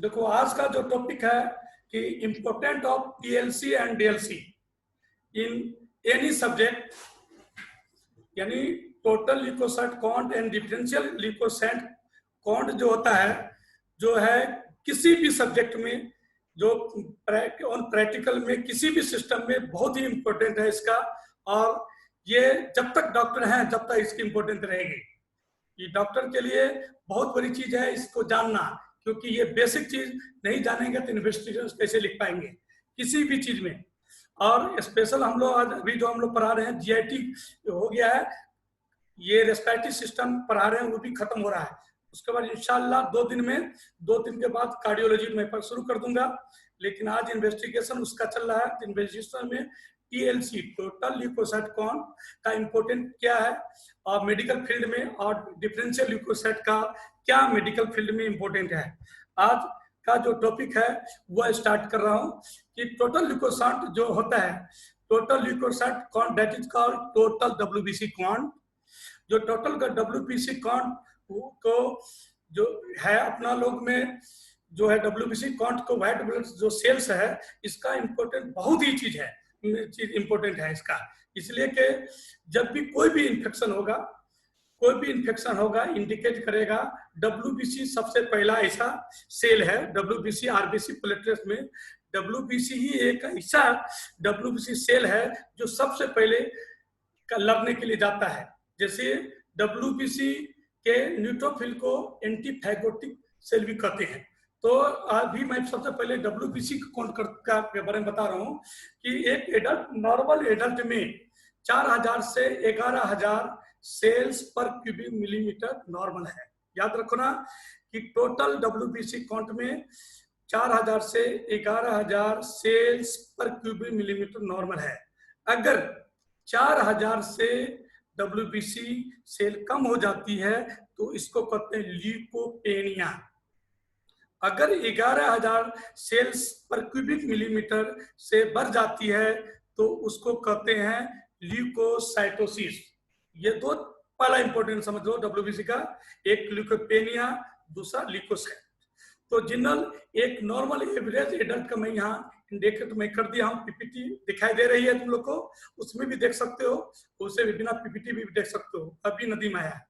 देखो आज का जो टॉपिक है कि important of PLC and DLC in any subject, यानी total leucocyte count and differential leucocyte count जो होता है, जो है किसी भी सब्जेक्ट में, जो ऑन प्रैक्टिकल में किसी भी सिस्टम में बहुत ही इम्पोर्टेंट है इसका। और ये जब तक डॉक्टर हैं तब तक इसकी इम्पोर्टेंट रहेगी। ये डॉक्टर के लिए बहुत बड़ी चीज है इसको जानना, क्योंकि ये बेसिक चीज नहीं जानेंगे तो इन्वेस्टिगेशन कैसे लिख पाएंगे किसी भी चीज में। और स्पेशल हम लोग आज अभी जो हम लोग पढ़ा रहे हैं जीआईटी हो गया है, ये रेस्पिरेटरी सिस्टम पढ़ा रहे हैं वो भी खत्म हो रहा है। उसके बाद इंशाल्लाह 2 दिन के बाद कार्डियोलॉजी में शुरू कर दूंगा। लेकिन आज इन्वेस्टिगेशन उसका चल रहा है। इन्वेस्टिगेशन में टीएलसी टोटल ल्यूकोसाइट काउंट का इम्पोर्टेंट क्या है और मेडिकल फील्ड में, और डिफरेंशियल ल्यूकोसाइट का क्या मेडिकल फील्ड में इम्पोर्टेंट है। आज का जो टॉपिक है वह स्टार्ट कर रहा हूँ कि टोटल ल्यूकोसाइट जो होता है, total leucocyte count that is called total WBC count. जो टोटल का डब्ल्यूबीसी काउंट को जो है अपना लोग में जो है डब्ल्यूबीसी काउंट को व्हाइट ब्लड जो सेल्स है इसका इम्पोर्टेंट बहुत ही चीज इम्पोर्टेंट है इसका। इसलिए कि जब भी कोई भी इन्फेक्शन होगा इंडिकेट करेगा डब्ल्यूबीसी सबसे पहला ऐसा सेल है। डब्ल्यूबीसी आरबीसी प्लेटलेट्स में डब्ल्यूबीसी ही एक ऐसा डब्ल्यूबीसी सेल है जो सबसे पहले लड़ने के लिए जाता है। जैसे डब्ल्यूबीसी के न्यूट्रोफिल को एंटीफैगोटिक सेल भी कहते हैं। तो अभी मैं सबसे पहले डब्ल्यूबीसी काउंट के बारे में बता रहा हूँ कि एक एडल्ट, नॉर्मल एडल्ट में 4000 से 11000 सेल्स पर क्यूबिक मिलीमीटर नॉर्मल है। याद रखो ना कि टोटल डब्ल्यूबीसी काउंट में 4000 से 11000 सेल्स पर क्यूबिक मिलीमीटर नॉर्मल है। अगर 4000 से डब्ल्यूबीसी सेल कम हो जाती है तो इसको कहते हैं ल्यूकोपेनिया। अगर 11000 सेल्स पर क्यूबिक मिलीमीटर से बढ़ जाती है तो उसको कहते हैं ल्यूकोसाइटोसिस। ये दो पहला इंपॉर्टेंट समझ लो डब्ल्यूबीसी का, एक ल्यूकोपेनिया, दूसरा ल्यूकोसाइट। तो जनरल एक नॉर्मल एवरेज एडल्ट का मैं यहाँ इंडिकेट में कर दिया हूँ। पीपीटी दिखाई दे रही है तुम लोग को, उसमें भी देख सकते हो, उसे भी बिना पीपीटी भी देख सकते हो। अभी नदी में आया है,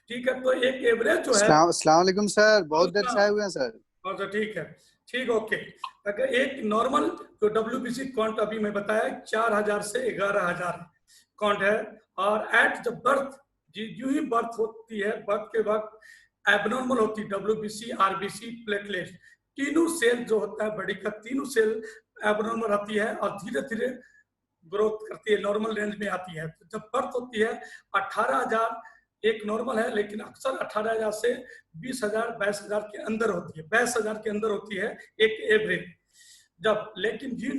ठीक है। तो एक एवरेज जो है, अस्सलाम वालेकुम सर, बहुत देर से आए हुए हैं सर। और तो ठीक है, ठीक, ओके। अगर एक नॉर्मल जो डब्ल्यूबीसी काउंट अभी मैं बताया 4000 से 11000 काउंट है, और एट द बर्थ जो ही बर्थ होती है, बर्थ के वक्त एबनॉर्मल होती है डब्ल्यूबीसी, आरबीसी, प्लेटलेट, तीनों सेल जो होता है बॉडी का, तीनों सेल एबनॉर्मल रहती है और धीरे धीरे ग्रोथ करती है, नॉर्मल रेंज में आती है। तो जब बर्थ होती है 18000 एक नॉर्मल है, लेकिन अक्सर 18000 से 20000 22000 के अंदर होती है, 22000 के अंदर होती है एक एवरेज। जब लेकिन जो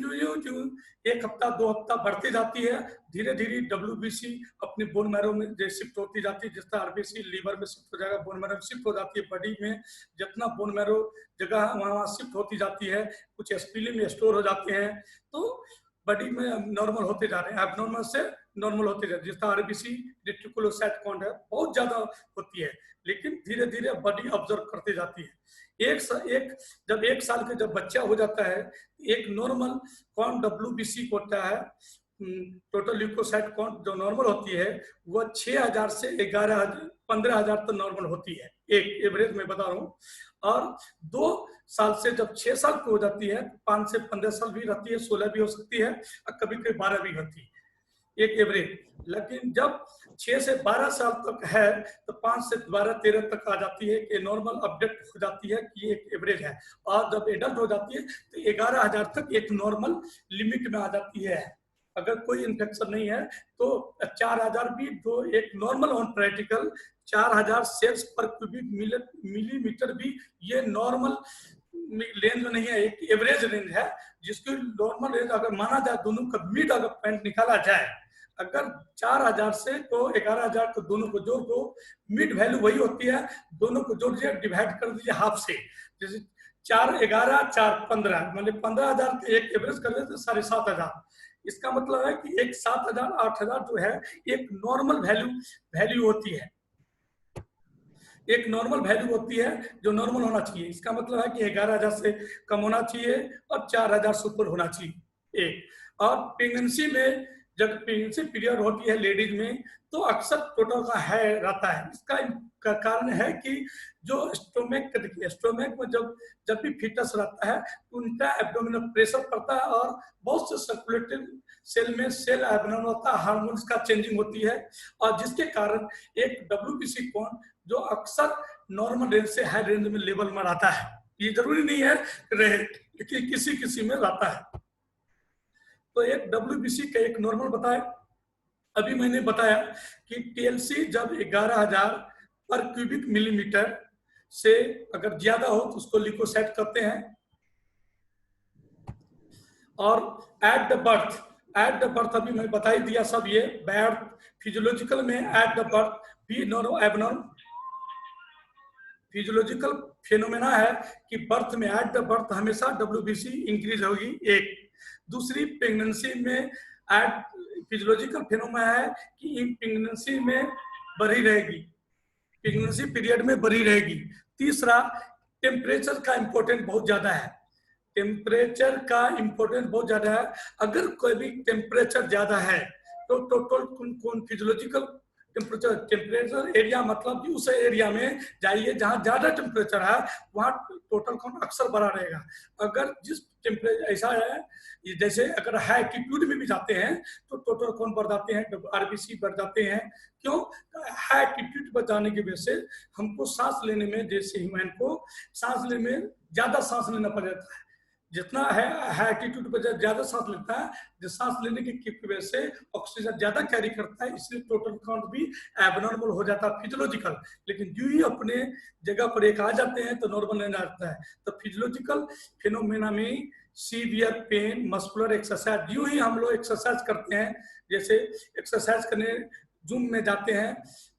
एक हफ्ता 2 हफ्ता बढ़ती जाती है, धीरे धीरे डब्ल्यूबीसी अपने बोन मैरो में शिफ्ट होती जाती है। जिस तरह आरबीसी लीवर में शिफ्ट हो जाएगा, बोन मैरो में शिफ्ट हो जाती है। बॉडी में जितना बोन मैरो जगह वहाँ शिफ्ट होती जाती है, कुछ एस्पिलिन में स्टोर हो जाते हैं, तो बॉडी में नॉर्मल होते जा रहे हैं, एबनॉर्मल से नॉर्मल होते जा रहे हैं। जिस तरह आरबीसी रेटिकुलोसाइट काउंट है बहुत ज्यादा होती है, लेकिन धीरे धीरे बॉडी ऑब्जर्व करते जाती है। जब 1 साल के जब बच्चा हो जाता है, एक नॉर्मल काउंट डब्ल्यूबीसी होता है, टोटल ल्यूकोसाइट काउंट जो नॉर्मल होती है वह 6000 से 15000 तक नॉर्मल होती है, एक एवरेज में बता रहा हूँ। और 2 साल से जब 6 साल की हो जाती है, 5 से 15 साल भी रहती है, 16 भी हो सकती है, और कभी कभी 12 भी होती है, एक एवरेज। लेकिन जब 6 से 12 साल तक है तो 5 से 12-13 तक आ जाती है कि नॉर्मल अपडेट हो जाती है कि एक एवरेज है। और जब एडल्ट हो जाती है तो 11000 तक एक नॉर्मल लिमिट में आ जाती है। अगर कोई इन्फेक्शन नहीं है तो 4000 भी जो एक नॉर्मल ऑन प्रैक्टिकल 4000 सेल्स पर क्यूबिक मिलीमीटर भी ये नॉर्मल रेंज में नहीं है, एक एवरेज रेंज है। जिसकी नॉर्मल रेंज अगर माना जाए, दोनों का मिड अगर पॉइंट निकाला जाए, अगर 4000 से तो 11000 को दोनों को जोड़ दो, मिड वैल्यू वही होती है, दोनों को जोड़ दिया, डिवाइड कर दीजिए हाफ से। जैसे 4 11 4 15 मतलब 15000 के एक एवरेज कर देते 7500। इसका मतलब है कि एक 7000 8000 जो है एक नॉर्मल वैल्यू होती है। एक नॉर्मल वैल्यू होती है जो नॉर्मल होना चाहिए। इसका मतलब है कि 11,000 से कम होना चाहिए और 4,000 से ऊपर होना चाहिए एक। और प्रेगनेंसी में जब प्रेगनेंसी पीरियड होती है लेडीज में, तो अक्सर टोटल का है रहता है। इसका कारण है कि जो स्टोमक में जब भी फिटस रहता है तो उनका एब्डोमिनल प्रेशर पड़ता है और बहुत से सर्कुलेटिंग सेल में सेल एब्नॉर्मल होता है, हार्मोन्स का चेंजिंग होती है, और जिसके कारण एक WBC काउंट जो अक्सर नॉर्मल रेंज से हाई रेंज में लेवल में रहता है। ये जरूरी नहीं है रहे, लेकिन किसी किसी में रहता है। तो एक WBC का एक नॉर्मल बताए। अभी मैंने बताया कि TLC जब 11,000 पर क्यूबिक मिलीमीटर से अगर ज्यादा हो तो उसको लिकोसाइट करते हैं। और एट द बर्थ अभी मैं बता ही दिया सब। ये बर्थ फिजियोलॉजिकल में एट द बर्थ भी एबनॉर्मल फिजियोलॉजिकल फेनोमेना है कि बर्थ में एट द बर्थ हमेशा WBC इंक्रीज होगी एक। दूसरी प्रेगनेंसी में एट फिजियोलॉजिकल फेनोमेना है कि प्रेगनेंसी में बढ़ी रहेगी, प्रेगनेंसी पीरियड में बढ़ी रहेगी। तीसरा टेम्परेचर का इंपॉर्टेंट बहुत ज्यादा है, टेम्परेचर का इंपॉर्टेंस बहुत ज्यादा है। अगर कोई भी टेम्परेचर ज्यादा है तो टोटल कौन फिजियोलॉजिकल टेम्परेचर एरिया, मतलब कि उस एरिया में जाइए जहां ज्यादा टेम्परेचर है, वहां टोटल कौन अक्सर बढ़ा रहेगा। अगर जिस टेम्परेचर ऐसा है, जैसे अगर हाई एल्टीट्यूड में भी जाते हैं तो टोटल कौन बढ़ जाते हैं, RBC बढ़ जाते हैं। क्यों? हाई एल्टीट्यूड पर जाने की वजह से हमको सांस लेने में, जैसे ह्यूमन को सांस लेने में ज्यादा सांस लेना पड़ जाता है। जितना है हाई एल्टीट्यूड पर ज्यादा सांस लेता है, जो सांस लेने की वजह से ऑक्सीजन ज्यादा कैरी करता है, इसलिए टोटल काउंट भी एबनॉर्मल हो जाता है फिजियोलॉजिकल। लेकिन जो ही अपने जगह पर एक आ जाते हैं तो नॉर्मल नहीं आता है। तो फिजियोलॉजिकल फिनोमेना में सीवियर पेन, मस्कुलर एक्सरसाइज, यूं ही हम लोग एक्सरसाइज करते हैं, जैसे एक्सरसाइज करने जिम में जाते हैं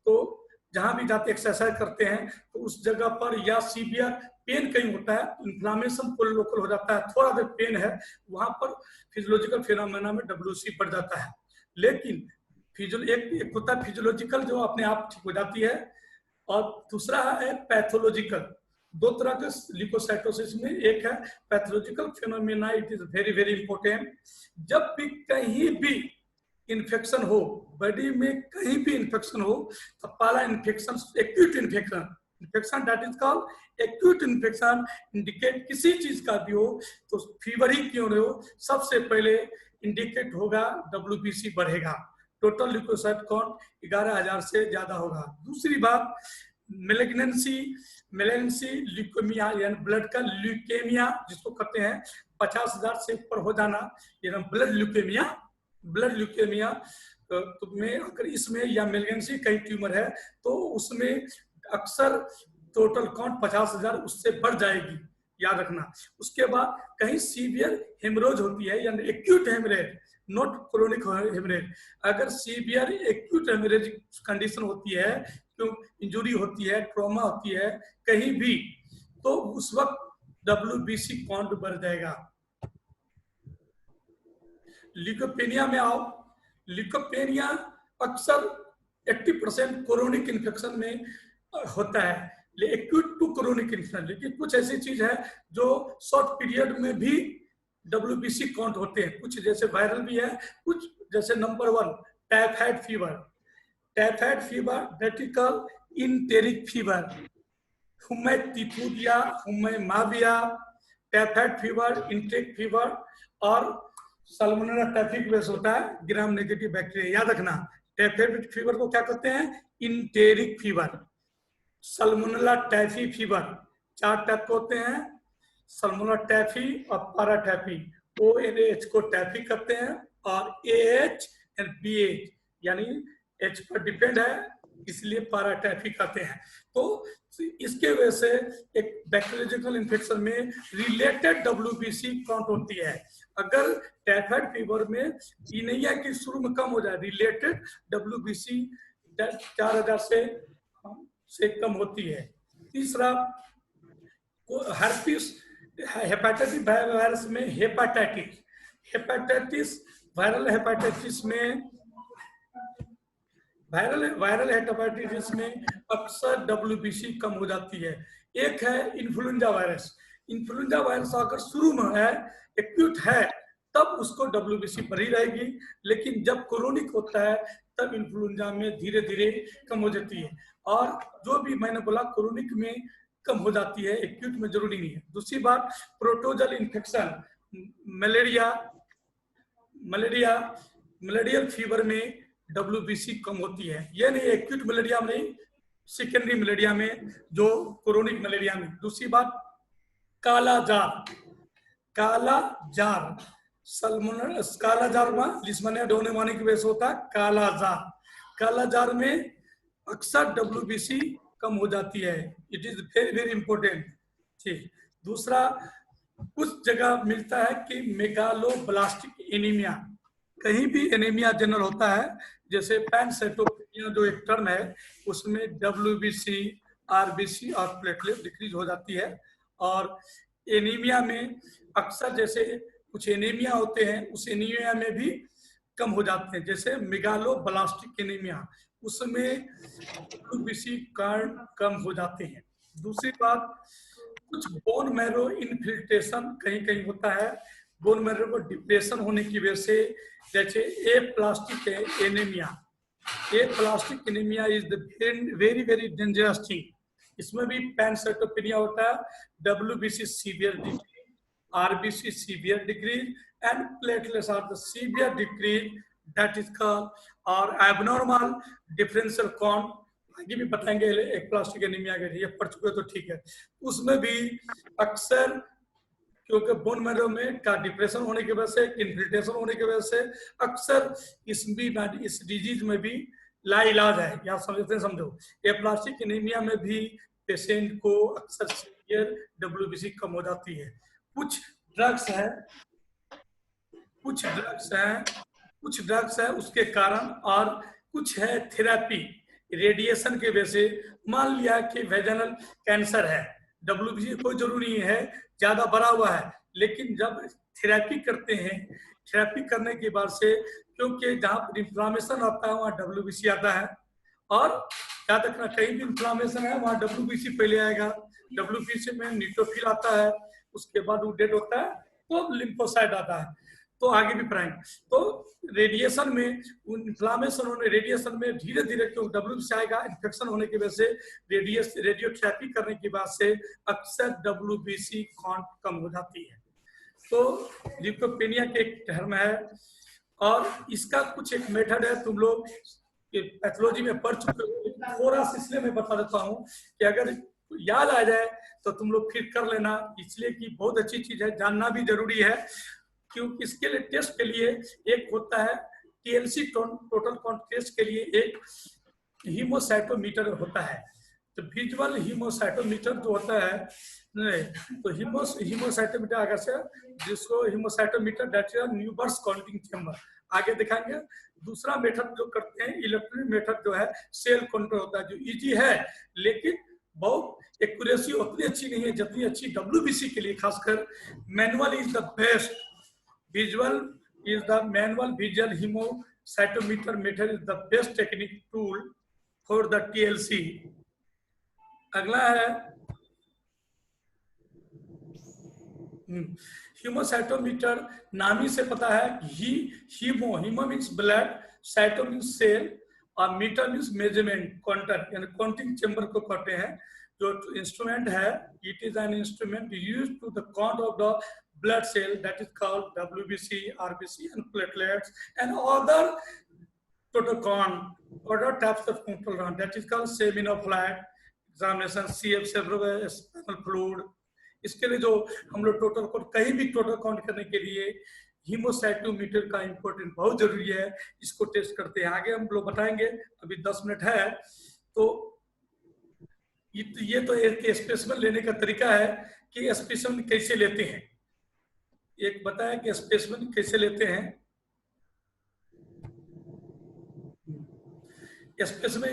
तो जहां भी जाते एक्सरसाइज करते हैं तो उस जगह पर या सीवियर पेन कहीं होता है, इन्फ्लामेशन कोई लोकल हो जाता है, थोड़ा देर पेन है, वहां पर फिजियोलॉजिकल फिनोमेना में WBC बढ़ जाता है। लेकिन एक होता है फिजियोलॉजिकल जो अपने आप ठीक हो जाती है, और दूसरा है पैथोलॉजिकल। दो तरह के लिकोसाइटोसिस में, एक है pathological phenomena, it is very very important. जब भी कहीं भी इन्फेक्शन हो, बॉडी में कहीं भी इन्फेक्शन हो, तो पहला infection acute infection that is called acute infection indicate किसी चीज का भी हो, तो फीवर ही क्यों नहीं हो, सबसे पहले इंडिकेट होगा WBC बढ़ेगा, टोटल ल्यूकोसाइट काउंट 11,000 से ज्यादा होगा। दूसरी बात मेलेग्नेंसी ल्यूकेमिया, यानी ब्लड का ल्यूकेमिया जिसको कहते हैं, 50,000 से ऊपर हो जाना, यानी ब्लड ल्यूकेमिया तो में अगर इसमें या मेलेग्नेंसी कहीं ट्यूमर है तो उसमें अक्सर टोटल काउंट 50,000 उससे बढ़ जाएगी, याद रखना। उसके बाद कहीं सीवियर हेमरोज होती है, यानी acute hemorrhage, not chronic hemorrhage. अगर सीवियर एक्यूट हेमरेज कंडीशन होती है, क्यों इंजुरी होती है, ट्रॉमा होती है कहीं भी, तो उस वक्त WBC काउंट बढ़ जाएगा। ल्यूकोपेनिया में आओ, ल्यूकोपेनिया अक्सर 80% क्रोनिक इन्फेक्शन में होता है, एक्यूट टू क्रोनिक इन्फेक्शन। लेकिन कुछ ऐसी चीज है जो शॉर्ट पीरियड में भी WBC काउंट होते हैं, कुछ जैसे वायरल भी है, कुछ जैसे नंबर 1 टाइफाइड फीवर, डेटिकल इंटेरिक फीवर, हुम्मैटिफूडिया, हुम्मैमाविया, टाइफाइड फीवर, इंटेरिक फीवर, और साल्मोनेला टाइफी की वजह से होता है ग्राम नेगेटिव बैक्टीरिया। याद रखना, टाइफाइड फीवर को क्या कहते हैं, enteric fever. Salmonella typhi fever 4 type के होते हैं, साल्मोनेला टाइफी और पैराटाइफी। ONH को टाइफी कहते हैं और AH एंड BH यानी H पर डिपेंड है, इसलिए पैराटाइफी कहते हैं। तो इसके वजह से एक बैक्टीरियोलॉजिकल इन्फेक्शन में रिलेटेड WBC काउंट होती है। अगर टाइफाइड फीवर में ये नहीं है कि शुरू में कम हो जाए, रिलेटेड WBC 4,000 से कम होती है। तीसरा हर्पिस हेपेटाइटिस वायरस में हेपेटाइटिस वायरल हेपेटाइटिस में वायरल वायरल हेपेटाइटिस में अक्सर डब्ल्यूबीसी कम हो जाती है। एक है इन्फ्लुएंजा वायरस। इन्फ्लुएंजा वायरस अगर शुरू में है, एक्यूट है, तब उसको डब्ल्यूबीसी बढ़ी रहेगी, लेकिन जब क्रोनिक होता है तब इन्फ्लुएंजा में धीरे धीरे कम हो जाती है। और जो भी मैंने बोला क्रोनिक में कम हो जाती है, एक्यूट में जरूरी नहीं है। दूसरी बात, protozoal infection, malaria malaria malarial fever में डब्ल्यूबीसी कम होती है। यह नहीं एक्यूट मलेरिया में नहीं, सेकेंडरी मलेरिया में, जो क्रोनिक मलेरिया में। दूसरी बात, काला जार। काला जार सल्मोनेला काला जार में लिस्मनिया डोनेमानी की वजह से होता है काला जार। काला जार में अक्सर डब्ल्यूबीसी कम हो जाती है। It is very very important. ठीक। दूसरा, कुछ जगह मिलता है कि मेगालोब्लास्टिक एनीमिया, कहीं भी एनीमिया जनरल होता है, जैसे पैनसाइटोपेनिया जो एक टर्म है, उसमें डब्ल्यूबीसी, आरबीसी और प्लेटलेट डिक्रीज हो जाती है। और एनीमिया में अक्सर जैसे कुछ एनीमिया होते हैं, उस एनीमिया में भी कम हो जाते हैं, जैसे मेगालोब्लास्टिक एनीमिया, उसमें डब्ल्यूबीसी कारण कम हो जाते हैं। दूसरी बात, कुछ बोन मैरो इनफिल्ट्रेशन कहीं कहीं होता है, बोन मैरो को डिप्रेशन होने की वजह से, जैसे aplastic anaemia. Aplastic anaemia is the very very dangerous thing. इसमें भी पैनसाइटोपेनिया होता है, WBC severe decrease, RBC severe decrease and platelets are the severe decrease, that is called और एबनॉर्मल डिफरेंशियल काउंट। आगे भी बताएंगे एक plastic anaemia के लिए, पढ़ चुके तो ठीक है। उसमें भी अक्सर, क्योंकि बोन मैरो में का डिप्रेशन होने की वजह से, इन्फिल्ट्रेशन होने की वजह से, अक्सर इस डिजीज में भी लाइलाज है, या समझते हैं समझो। ये प्लास्टिक एनीमिया में भी पेशेंट को अक्सर सीवियर डब्ल्यूबीसी कम हो जाती है। कुछ ड्रग्स है, कुछ ड्रग्स है उसके कारण, और कुछ है थेरेपी रेडिएशन के वजह से। मान लिया कि वेजाइनल कैंसर है, डब्ल्यूबीसी कोई जरूरी नहीं है, ज्यादा बड़ा हुआ है, लेकिन जब थेरेपी करते हैं, थेरेपी करने के बाद से, क्योंकि जहां पर इन्फ्लामेशन आता है वहां डब्ल्यूबीसी आता है, और याद रखना कहीं भी इन्फ्लामेशन है वहां डब्ल्यूबीसी पहले आएगा। डब्ल्यूबीसी में न्यूट्रोफिल आता है, उसके बाद वो डेड होता है तो लिम्फोसाइट आता है, तो आगे भी पढ़ाएंगे। तो रेडिएशन में, इन्फ्लामेशन होने, रेडिएशन में धीरे धीरे क्यों डब्ल्यूबीसी आएगा, इन्फेक्शन होने की वजह से, रेडियोथेरेपी करने की बाद से अक्सर डब्ल्यूबीसी काउंट कम हो जाती है। तो ल्यूकोपेनिया के एक टर्म है, और इसका कुछ एक मेथड है, तुम लोग पैथोलॉजी में पढ़ चुके हो, थोड़ा सा इसलिए मैं बता देता हूँ कि अगर याद आ जाए तो तुम लोग फिर कर लेना, इसलिए कि बहुत अच्छी चीज है, जानना भी जरूरी है। क्योंकि इसके लिए टेस्ट के लिए एक होता है टीएलसी, टोटल काउंट टेस्ट के लिए एक हीमोसाइटोमीटर होता है। तो विजुअल हीमोसाइटोमीटर जो होता है, तो हीमोसाइटोमीटर आगे से, जिसको haemocytometer that is Neubauer's counting chamber, आगे दिखाएंगे। दूसरा मेथड जो करते हैं इलेक्ट्रॉनिक मेथड जो है सेल काउंटर होता है, जो इजी है, लेकिन बहुत एक्यूरेसी उतनी अच्छी नहीं है जितनी अच्छी डब्ल्यूबीसी के लिए। खासकर manual is the best, visual is the manual visual hemocytometer method is the best technique tool for the TLC। अगला है हीमोसाइटोमीटर, नाम ही से पता है, hemo means blood, cyto means cell, और मीटर मीन्स मेजरमेंट, काउंटर यानी काउंटिंग चेंबर को कहते हैं। जो इंस्ट्रूमेंट है, it is an instrument used to the count of the blood cell, that is called WBC, RBC and platelets and other total count, other types of control count, that is called seminal-flat examination, CF cerebrospinal fluid। इसके लिए जो हम लोग total count, कहीं भी total count करने के लिए हीमोसाइटोमीटर का इंपॉर्टेंट बहुत जरूरी है, इसको टेस्ट करते हैं। आगे हम लोग बताएंगे, अभी 10 मिनट है। तो ये तो एक स्पेसिमेन लेने का तरीका है कि स्पेसिमेन कैसे लेते हैं। एक बताया कि स्पेसिमेन कैसे लेते हैं। Specimen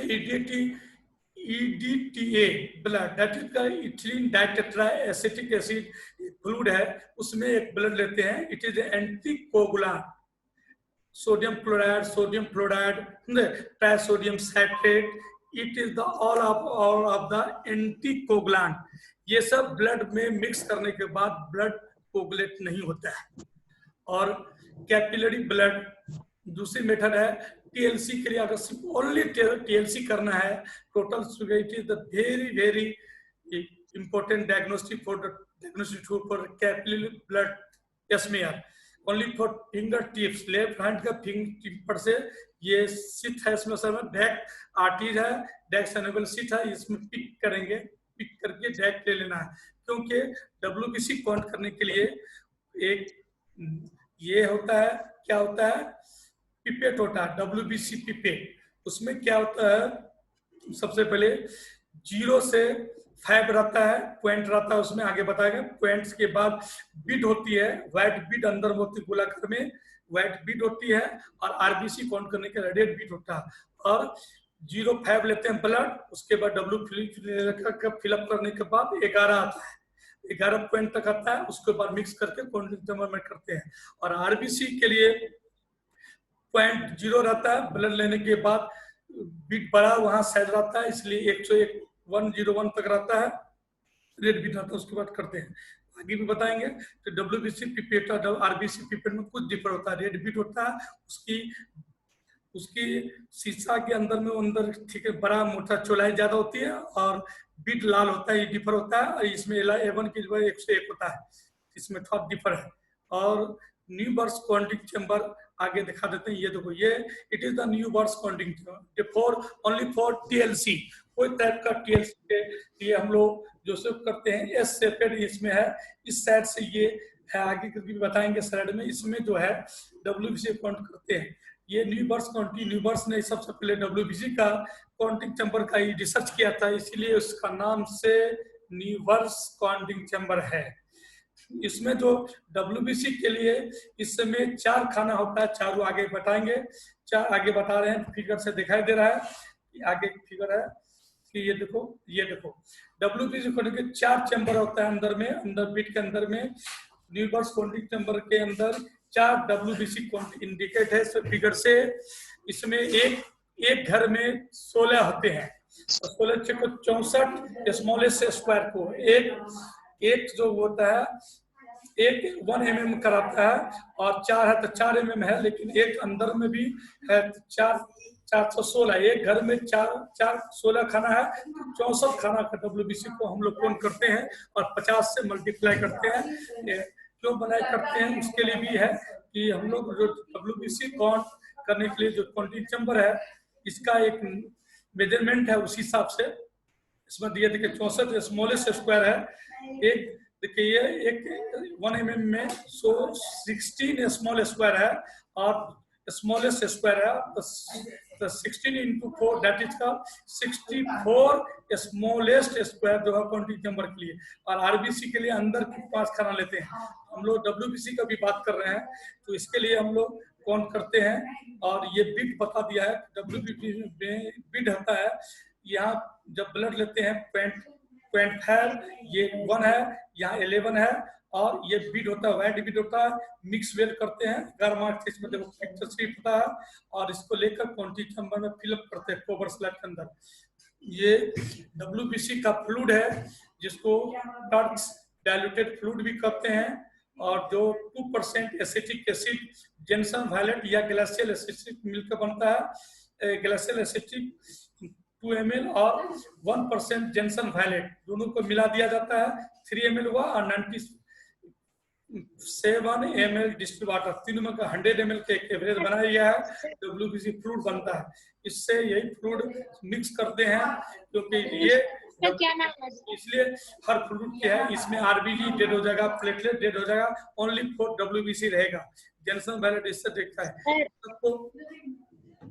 EDTA blood, that is का ethylene ditetra acetic acid fluid है, उसमें एक ब्लड लेते हैं। It is anticoagulant, sodium chloride, sodium fluoride, sodium citrate. It is the all of the anticoagulant. ये सब ब्लड में मिक्स करने के बाद ब्लड कोगुलेट नहीं होता है। और कैपिलरी ब्लड दूसरी मेथड है। टीएलसी के लिए अगर ओनली टीएलसी करना है, total it is the very important diagnostic for capillary blood smear only for fingertips, left hand का फिंगर टिप पर से ये सिट है, इसमें सर में डैक आर्टरीज है, डैक सनेबल सिट है, इसमें पिक करेंगे, पिक करके डैक ले लेना है। क्योंकि डब्ल्यूबीसी काउंट करने के लिए एक ये होता है, क्या होता है, पिपेट होता है, डब्ल्यूबीसी पिपेट। उसमें क्या होता है, सबसे पहले 0 से 5 रहता है, पॉइंट रहता है, उसमें आगे बताएगा। पॉइंट्स के बाद बीट होती है, व्हाइट बीट अंदर में होती है, गोलाकार में व्हाइट बीट होती है, और आरबीसी काउंट करने के रेड बीट होता है। और 0-5 लेते हैं ब्लड, उसके बाद फिलअप करने के बाद 11 आता है, 11 पॉइंट तक आता है, उसके बाद मिक्स करके काउंटिंग करते हैं। और आरबीसी के लिए पॉइंट 0 रहता है, ब्लड लेने के बाद बीट बड़ा वहां साइड रहता है, इसलिए 101 तक रहता है, रेड बीट रहता है, उसके बाद करते हैं। आगे भी बताएंगे। तो डब्ल्यूबीसी पिपेट और आरबीसी पिपेट में कुछ डिफर होता है। रेड बीट होता है, उसकी शीशा के अंदर ठीक है, बड़ा मोटा चौड़ाई ज्यादा होती है, और बीट लाल होता है, ये डिफर होता है। और इसमें A1 की जो 101 होता है, इसमें थोड़ा डिफर है। और न्यू बर्थ काउंटिंग चैम्बर आगे दिखा देते हैं, ये देखो, ये it is the new birth counting chamber only for TLC. कोई टाइप का टीएलसी के लिए हम लोग जो सब करते हैं, एस सेपेड इसमें है, इस साइड से ये है, आगे करके बताएंगे स्लाइड में। इसमें जो है डब्ल्यूबीसी काउंट करते हैं, ये new birth counting, new birth ने सबसे पहले डब्ल्यूबीसी का काउंटिंग चैम्बर का ही रिसर्च किया था, इसीलिए उसका नाम से न्यू बर्थ काउंटिंग चैम्बर है। इसमें जो डब्ल्यूबीसी के लिए इस समय 4 खाना होता है, चारों आगे बताएंगे। 4 आगे बता रहे हैं, फिगर से दिखाई दे रहा है, आगे फिगर है कि ये देखो डब्ल्यूबीसी को लेकर 4 चैम्बर होता है अंदर बीट के अंदर में। न्यू बर्थ काउंटिंग चैम्बर के अंदर 4 डब्ल्यूबीसी काउंट इंडिकेट है इस फिगर से। इसमें एक घर में 16 होते हैं, 16 से 64 स्मॉलेस्ट स्क्वायर को एक जो होता है, एक 1 mm कराता है, और 4 है तो 4 mm है, लेकिन एक अंदर में भी है, 416। एक घर में 16 खाना है, 64 खाना का डब्ल्यूबीसी को हम लोग काउंट करते हैं, और 50 से मल्टीप्लाई करते हैं। क्यों बनाए करते हैं, उसके लिए भी है कि हम लोग जो डब्ल्यूबीसी काउंट करने के लिए जो काउंटिंग चैम्बर है, इसका एक मेजरमेंट है, उसी हिसाब से इसमें दिया। देखिए 64 स्मॉलेस्ट स्क्वायर है, एक देखिए ये एक 1 mm में 16 स्मॉल स्क्वायर है, और स्मॉलेस्ट स्क्वायर है, तो 16 into 4 दैट इज का 64 स्मॉलेस्ट स्क्वायर जो है काउंटिंग चैम्बर के लिए। और आरबीसी के लिए अंदर की 5 खाना लेते हैं। हम लोग डब्ल्यूबीसी का भी बात कर रहे हैं, तो इसके लिए हम लोग काउंट करते हैं। और ये बीट बता दिया है, डब्ल्यूबीसी में बीट होता है, यहाँ जब ब्लड लेते हैं 0.5 ये 1 है, यहाँ 11 है, और ये बीट होता है, व्हाइट बीट होता है, मिक्स वेल करते हैं 11 मार्क्स, इसमें देखो पिक्चर शीट होता है, और इसको लेकर काउंटिंग चैम्बर में फिलअप करते हैं कोबर स्लैब के अंदर। ये डब्ल्यूबीसी का फ्लूइड है, जिसको टर्क्स डाइल्यूटेड फ्लूइड भी कहते हैं, और जो 2% एसिटिक एसिड जेनसन वायलेट या ग्लासियल एसिटिक मिलकर बनता है। ग्लासियल एसिटिक 2 ml और 1% जेनसन वायलेट दोनों को मिला दिया जाता है, 3 ml हुआ, और 97 ml डिस्टिल्ड वाटर, तीनों में का 100 ml के एवरेज बनाया गया है, डब्ल्यूबीसी फ्लूइड बनता है। इससे यही फ्लूइड मिक्स करते हैं, क्योंकि ये क्या नाम है? इसलिए हर फ्लूइड के है, इसमें आरबीजी डेड हो जाएगा, प्लेटलेट डेड हो जाएगा, ओनली फॉर डब्ल्यूबीसी रहेगा। जेनसन वायलेट इससे देखता है सबको।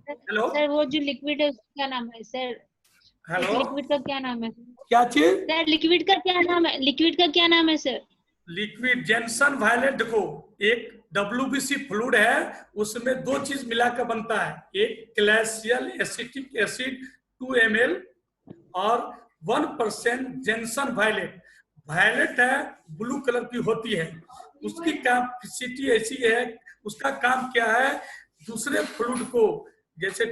हेलो सर, वो जो लिक्विड है उसका क्या नाम है सर? हेलो, लिक्विड का क्या नाम है क्या चीज? सर? लिक्विड का क्या नाम है? लिक्विड का क्या नाम है सर? Liquid Jensen violet. देखो, एक डब्ल्यूबीसी फ्लूइड है, उसमें 2 चीज मिलाकर बनता है, एक ग्लासियल एसिटिक एसिड 2 ml और 1% जेनसन वायलेट। वायलेट है, ब्लू कलर की होती है, उसकी कैपेसिटी ऐसी है, उसका काम क्या है, दूसरे फ्लूइड को जैसे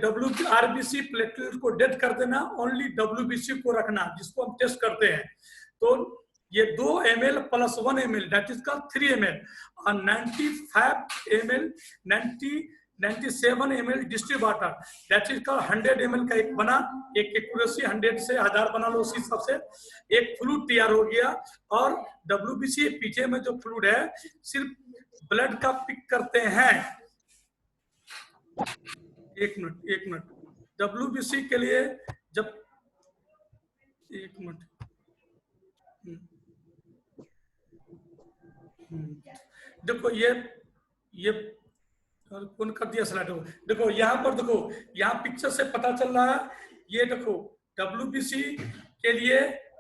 आरबीसी प्लेटलेट को डेड कर देना, ओनली डब्ल्यूबीसी को रखना, जिसको हम टेस्ट करते हैं। तो ये 2 ml plus 1 ml that is called 3 ml और 95 ml 97 ml distilled water that is called 100 ml का एक बना, एक एक्यूरेसी 100 से 1000 बना लो, उसी हिसाब से एक फ्लूइड तैयार हो गया। और डब्ल्यूबीसी पीछे में जो फ्लूइड है सिर्फ ब्लड का पिक करते हैं। एक मिनट डब्ल्यूबीसी के लिए जब एक मिनट देखो ये कौन कर दिया स्लाइड को। देखो यहाँ पर, देखो यहाँ पिक्चर से पता चल रहा है, ये देखो डब्ल्यूबीसी के लिए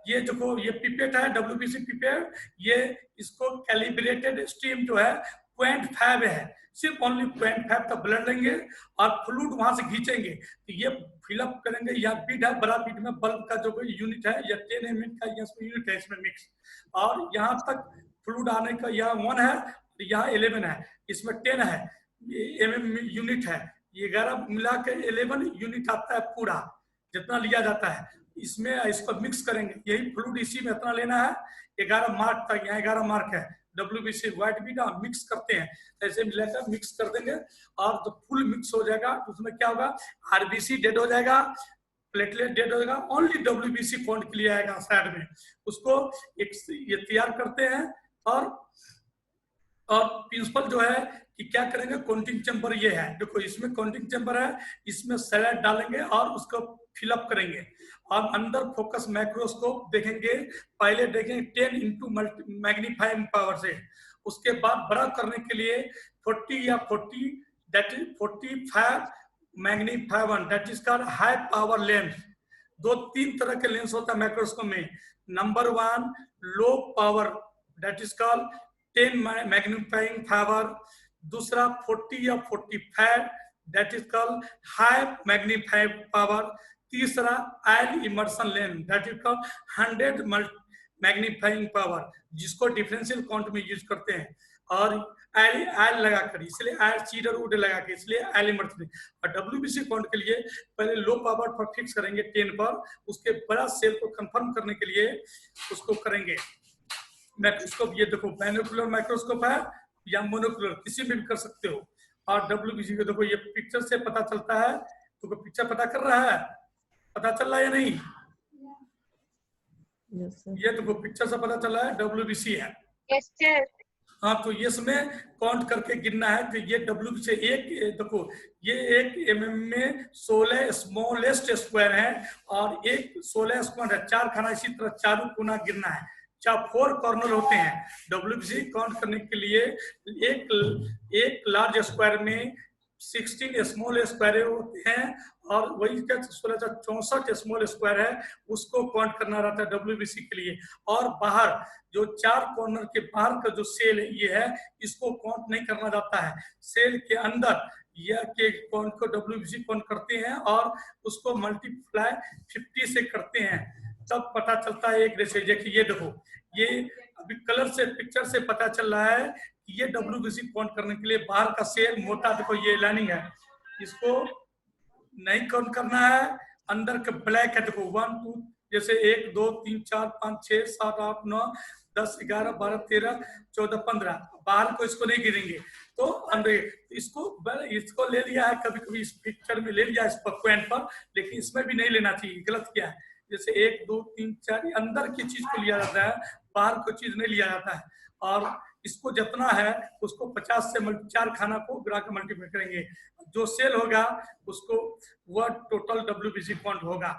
ये देखो ये पिपेट है, डब्ल्यूबीसी पिपेट, ये इसको कैलिब्रेटेड स्टीम जो है 0.5 है, सिर्फ ओनली 0.5 का ब्लड लेंगे और फ्लूइड वहां से खींचेंगे, तो ये फिलअप करेंगे। या बीड है, बड़ा बीड में बल्ब का जो यूनिट है या 10 ml का यूनिट है इसमें मिक्स, और यहाँ तक फ्लूइड आने का यहाँ 1 है, यहाँ 11 है, इसमें 10 है mm यूनिट है, ये 11 मिला के 11 यूनिट आता है पूरा जितना लिया जाता है। इसमें इसको मिक्स करेंगे, यही फ्लूइड इसी में इतना लेना है, 11 मार्क तक, यहाँ 11 मार्क है डब्ल्यूबीसी व्हाइट बीटा, मिक्स करते हैं, ऐसे मिलाकर मिक्स कर देंगे और तो फुल मिक्स हो जाएगा। तो उसमें क्या होगा, आरबीसी डेड हो जाएगा, प्लेटलेट डेड हो जाएगा, ओनली डब्ल्यूबीसी काउंट के लिए आएगा साइड में। उसको एक ये तैयार करते हैं और प्रिंसिपल जो है कि क्या करेंगे, काउंटिंग चैम्बर ये है, देखो इसमें काउंटिंग चैम्बर है, इसमें सैलाइड डालेंगे और उसको फिलअप करेंगे और अंदर फोकस माइक्रोस्कोप देखेंगे, पहले देखेंगे 10 इंटू मैग्नीफाइंग पावर से, उसके बाद बड़ा करने के लिए 40 या 40 that is 45 magnifying that is called high power lens. 2-3 तरह के लेंस होता है माइक्रोस्कोप में, number 1 low power that is called 10 magnifying power, दूसरा 40 या 45 that is called high magnifying power, तीसरा oil immersion lens that is called 100 magnifying power, जिसको differential count में यूज करते हैं। और आयल लगाकर, इसलिए आयल चीडर वुड लगा के, इसलिए आयल इमर्शन। और डब्ल्यूबीसी काउंट के लिए पहले लो पावर पर फिक्स करेंगे 10 पर, उसके बड़ा सेल को कंफर्म करने के लिए उसको करेंगे माइक्रोस्कोप। ये देखो बाइनोकुलर माइक्रोस्कोप है या मोनोकुलर, किसी में भी कर सकते हो। और डब्ल्यूबीसी को देखो ये पिक्चर से पता चलता है, तो पिक्चर पता कर रहा है, पता चल रहा है या नहीं? ये देखो पिक्चर से पता चल रहा है डब्ल्यूबीसी है। Yes sir. हाँ, तो ये इसमें काउंट करके गिनना है। तो ये डब्ल्यूबीसी एक देखो ये 1 mm में 16 स्मॉलेस्ट स्क्वायर है और एक 16 स्क्वायर है, 4 खाना, इसी तरह चारों कोना गिनना है, 4 कॉर्नर होते हैं। डब्ल्यूबीसी काउंट करने के लिए एक लार्ज स्क्वायर में 16 स्मॉल स्क्वायर होते हैं और वही 1664 स्मॉल स्क्वायर है, उसको काउंट करना रहता है डब्ल्यूबीसी के लिए। और बाहर जो 4 कॉर्नर के बाहर का जो सेल ये है, इसको काउंट नहीं करना जाता है। सेल के अंदर यह के काउंट को डब्ल्यूबीसी काउंट करते हैं और उसको मल्टीप्लाई 50 से करते हैं, तब पता चलता है एक रेशियो। देखिए ये देखो, ये अभी कलर से पिक्चर से पता चल रहा है कि ये डब्ल्यूबीसी काउंट करने के लिए बाहर का सेल मोटा, देखो ये लाइनिंग है, इसको नहीं काउंट करना है। अंदर का ब्लैक है, देखो 1 2 जैसे 1 2 3 4 5 6 7 8 9 10 11 12 13 14 15, बाहर को इसको नहीं गिरेंगे। तो अंदर इसको ले लिया है, कभी कभी इस पिक्चर में ले लिया इस पॉइंट पर, लेकिन इसमें भी नहीं लेना चाहिए, गलत किया है। जैसे 1 2 3 4 अंदर की चीज को लिया जाता है, बाहर को चीज नहीं लिया जाता है। और इसको जितना है उसको 50 से 4 खाना को गिरा के मल्टीप्लाई करेंगे, जो सेल होगा उसको वह टोटल डब्ल्यूबीसी काउंट होगा।